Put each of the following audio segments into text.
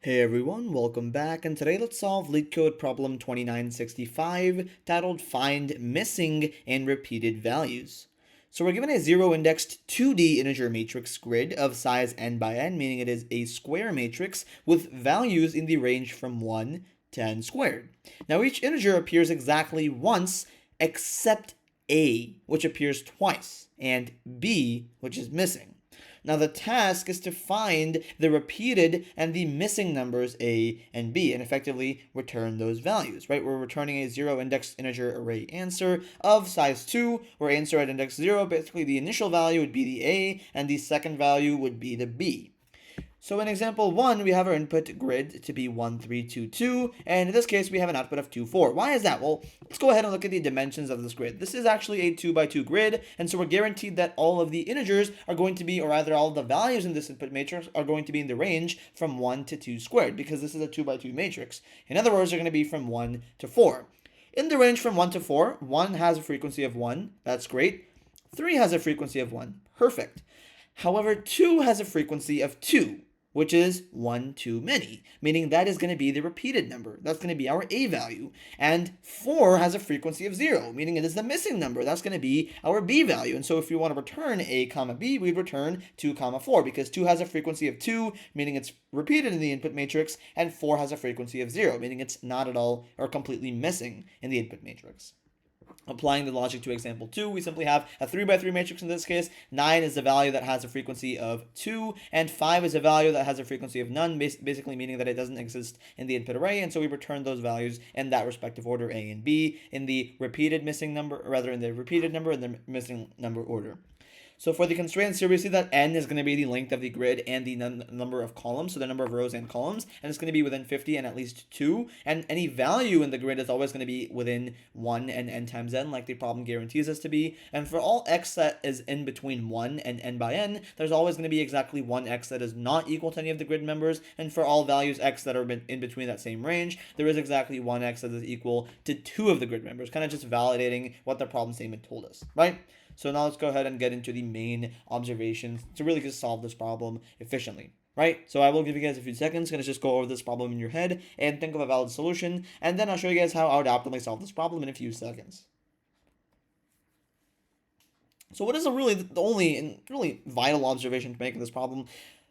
Hey everyone, welcome back, and today let's solve Leetcode problem 2965 titled Find Missing and Repeated Values. So we're given a zero-indexed 2D integer matrix grid of size n by n, meaning it is a square matrix with values in the range from 1 to n squared. Now each integer appears exactly once except a, which appears twice, and b, which is missing. Now the task is to find the repeated and the missing numbers a and b and effectively return those values, right? We're returning a zero-indexed integer array answer of size 2, where answer at index 0, basically the initial value would be the a and the second value would be the b. So in example 1, we have our input grid to be 1, 3, 2, 2, and in this case, we have an output of 2, 4. Why is that? Well, let's go ahead and look at the dimensions of this grid. This is actually a 2 by 2 grid, and so we're guaranteed that all of the integers are going to be, or rather all of the values in this input matrix are going to be in the range from 1 to 2 squared, because this is a 2 by 2 matrix. In other words, they're going to be from 1 to 4. In the range from 1 to 4, 1 has a frequency of 1. That's great. 3 has a frequency of 1. Perfect. However, 2 has a frequency of 2, which is 1 too many, meaning that is going to be the repeated number. That's going to be our a value. And 4 has a frequency of 0, meaning it is the missing number. That's going to be our b value. And so if we want to return a comma b, we'd return 2 comma 4, because 2 has a frequency of 2, meaning it's repeated in the input matrix, and 4 has a frequency of 0, meaning it's not at all or completely missing in the input matrix. Applying the logic to example 2, we simply have a 3 by 3 matrix in this case. 9 is the value that has a frequency of 2, and 5 is a value that has a frequency of none, basically meaning that it doesn't exist in the input array, and so we return those values in that respective order, a and b, in the repeated missing number, or rather in the repeated number and the missing number order. So for the constraints here, we see that n is going to be the length of the grid and the number of columns, so the number of rows and columns, and it's going to be within 50 and at least 2, and any value in the grid is always going to be within 1 and n times n, like the problem guarantees us to be, and for all x that is in between 1 and n by n, there's always going to be exactly one x that is not equal to any of the grid members, and for all values x that are in between that same range, there is exactly one x that is equal to 2 of the grid members, kind of just validating what the problem statement told us, right? So now let's go ahead and get into the main observations to really just solve this problem efficiently, right? So I will give you guys a few seconds, gonna just go over this problem in your head and think of a valid solution, and then I'll show you guys how I would optimally solve this problem in a few seconds. So what is the only and really vital observation to make in this problem?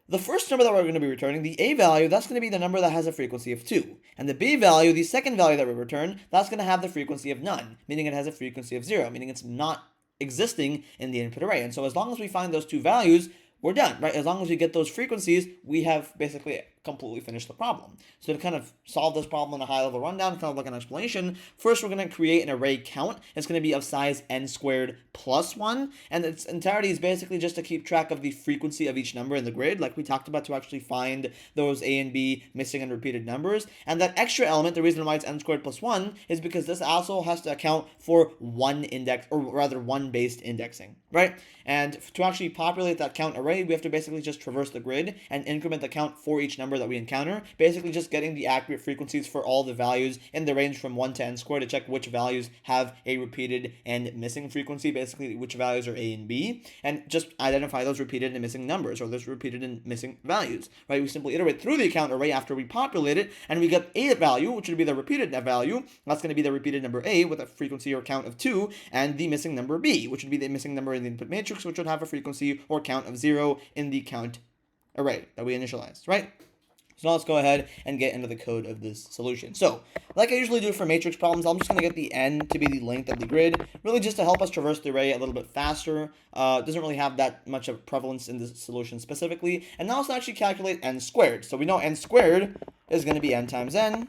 The first number that we're going to be returning, the a value, that's going to be the number that has a frequency of 2. And the b value, the second value that we return, that's going to have the frequency of none, meaning it has a frequency of 0, meaning it's not existing in the input array. And so as long as we find those two values, we're done, right? As long as we get those frequencies, we have basically completely finished the problem. So to kind of solve this problem in a high-level rundown, kind of like an explanation, first we're going to create an array count. It's going to be of size n squared plus 1, and its entirety is basically just to keep track of the frequency of each number in the grid, like we talked about, to actually find those a and b missing and repeated numbers. And that extra element, the reason why it's n squared plus 1, is because this also has to account for one index, or rather one based indexing, right? And to actually populate that count array, we have to basically just traverse the grid and increment the count for each number that we encounter, basically just getting the accurate frequencies for all the values in the range from 1 to n squared to check which values have a repeated and missing frequency, basically which values are a and b, and just identify those repeated and missing numbers, or those repeated and missing values, right? We simply iterate through the count array after we populate it, and we get a value, which would be the repeated value. That's going to be the repeated number a with a frequency or count of 2, and the missing number b, which would be the missing number in the input matrix, which would have a frequency or count of 0 in the count array that we initialized, right? So now let's go ahead and get into the code of this solution. So, like I usually do for matrix problems, I'm just going to get the n to be the length of the grid, really just to help us traverse the array a little bit faster. It doesn't really have that much of prevalence in this solution specifically. And now let's actually calculate n squared. So we know n squared is going to be n times n.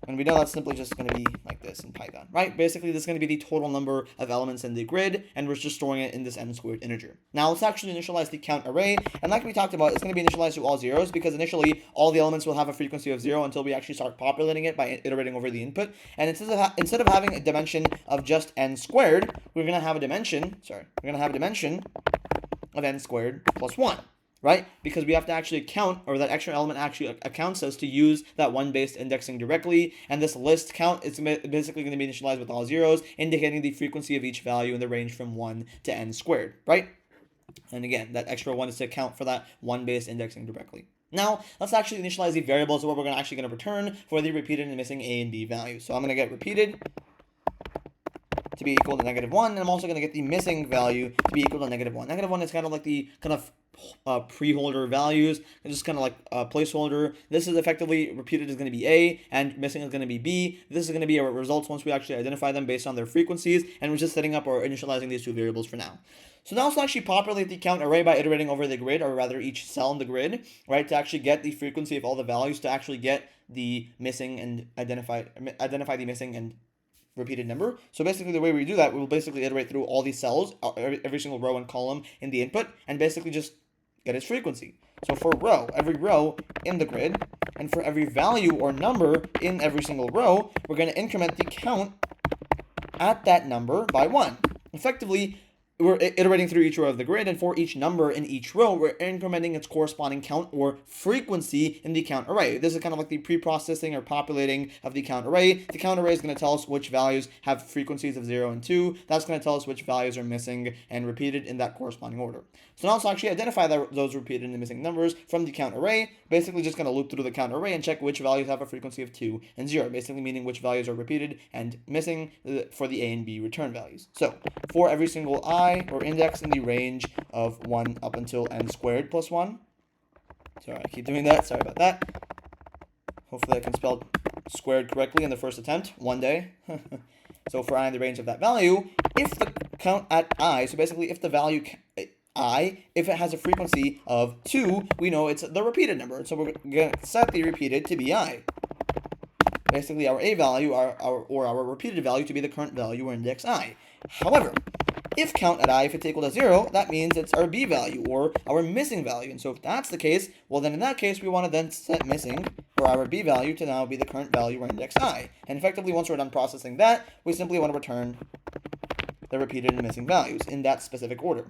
And we know that's simply just going to be like this in Python, right? Basically, this is going to be the total number of elements in the grid, and we're just storing it in this n squared integer. Now, let's actually initialize the count array, and like we talked about, it's going to be initialized to all zeros, because initially, all the elements will have a frequency of 0 until we actually start populating it by iterating over the input. And instead of having a dimension of just n squared, we're going to have a dimension of n squared plus 1. Right? Because we have to actually count, or that extra element actually accounts us to use that one-based indexing directly, and this list count is basically going to be initialized with all zeros, indicating the frequency of each value in the range from 1 to n squared, right? And again, that extra 1 is to account for that one-based indexing directly. Now, let's actually initialize the variables of what we're actually going to return for the repeated and missing a and b values. So I'm going to get repeated to be equal to -1, and I'm also going to get the missing value to be equal to -1. -1 is kind of like the pre-holder values, and just kind of like a placeholder. This is effectively repeated is going to be A, and missing is going to be B. This is going to be our results once we actually identify them based on their frequencies, and we're just setting up or initializing these two variables for now. So now let's actually populate the count array by iterating over the grid, or rather each cell in the grid, right, to actually get the frequency of all the values to actually get the missing and identify the missing and repeated number. So basically the way we do that, we will basically iterate through all these cells, every single row and column in the input, and basically just get its frequency. So for every row in the grid, and for every value or number in every single row, we're going to increment the count at that number by 1. Effectively, we're iterating through each row of the grid, and for each number in each row, we're incrementing its corresponding count or frequency in the count array. This is kind of like the pre-processing or populating of the count array. The count array is going to tell us which values have frequencies of 0 and 2. That's going to tell us which values are missing and repeated in that corresponding order. So now let's actually identify those repeated and missing numbers from the count array. Basically just going to loop through the count array and check which values have a frequency of 2 and 0, basically meaning which values are repeated and missing for the A and B return values. So for every single I or index in the range of 1 up until n squared plus 1. Sorry, I keep doing that. Sorry about that. Hopefully I can spell squared correctly in the first attempt one day. So for I in the range of that value, if the count at I, so basically if the value I, if it has a frequency of 2, we know it's the repeated number. So we're going to set the repeated to be I. Basically our A value or our repeated value to be the current value or index I. However, if count at I, if it's equal to 0, that means it's our B value or our missing value. And so if that's the case, well then in that case, we want to then set missing for our B value to now be the current value or index I. And effectively, once we're done processing that, we simply want to return the repeated and missing values in that specific order.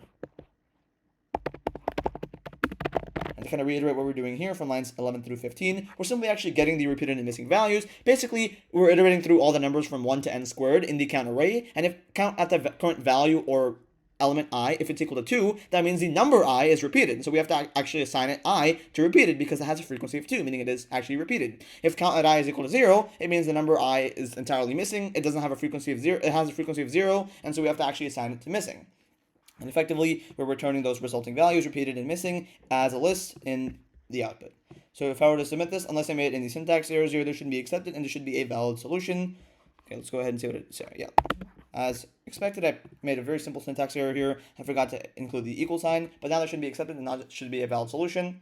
To kind of reiterate what we're doing here from lines 11 through 15, we're simply actually getting the repeated and missing values. Basically, we're iterating through all the numbers from 1 to n squared in the count array, and if count at the current value or element I, if it's equal to 2, that means the number I is repeated. So we have to actually assign it I to repeated because it has a frequency of 2, meaning it is actually repeated. If count at I is equal to 0, it means the number I is entirely missing. It doesn't have a frequency of 0, it has a frequency of 0, and so we have to actually assign it to missing. And effectively, we're returning those resulting values, repeated and missing, as a list in the output. So if I were to submit this, unless I made any syntax errors here, this should be accepted, and there should be a valid solution. Okay, let's go ahead and see what it says. Yeah. As expected, I made a very simple syntax error here. I forgot to include the equal sign, but now that should be accepted, and now it should be a valid solution.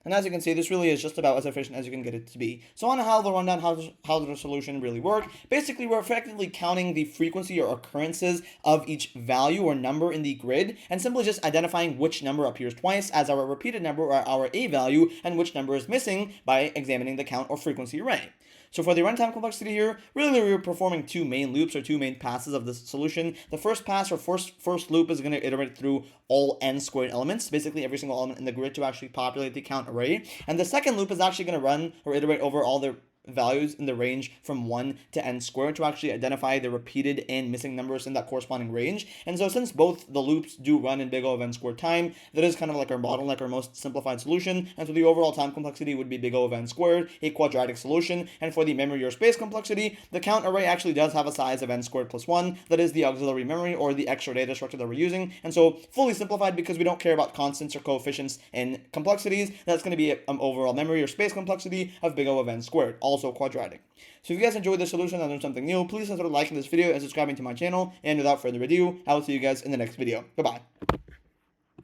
And as you can see, this really is just about as efficient as you can get it to be. So on a high-level rundown, how does the solution really work? Basically, we're effectively counting the frequency or occurrences of each value or number in the grid, and simply just identifying which number appears twice as our repeated number or our A value, and which number is missing by examining the count or frequency array. So for the runtime complexity here, really we're performing two main loops or two main passes of this solution. The first pass or first loop is going to iterate through all n squared elements, basically every single element in the grid to actually populate the count array. And the second loop is actually going to run or iterate over all the values in the range from 1 to n squared to actually identify the repeated and missing numbers in that corresponding range. And so since both the loops do run in big O of n squared time, that is kind of like our bottleneck, our most simplified solution. And so the overall time complexity would be big O of n squared, a quadratic solution. And for the memory or space complexity, the count array actually does have a size of n squared plus 1. That is the auxiliary memory or the extra data structure that we're using. And so fully simplified, because we don't care about constants or coefficients in complexities, that's going to be an overall memory or space complexity of big O of n squared, also quadratic. So if you guys enjoyed this solution and learned something new, please consider liking this video and subscribing to my channel. And without further ado, I will see you guys in the next video. Goodbye.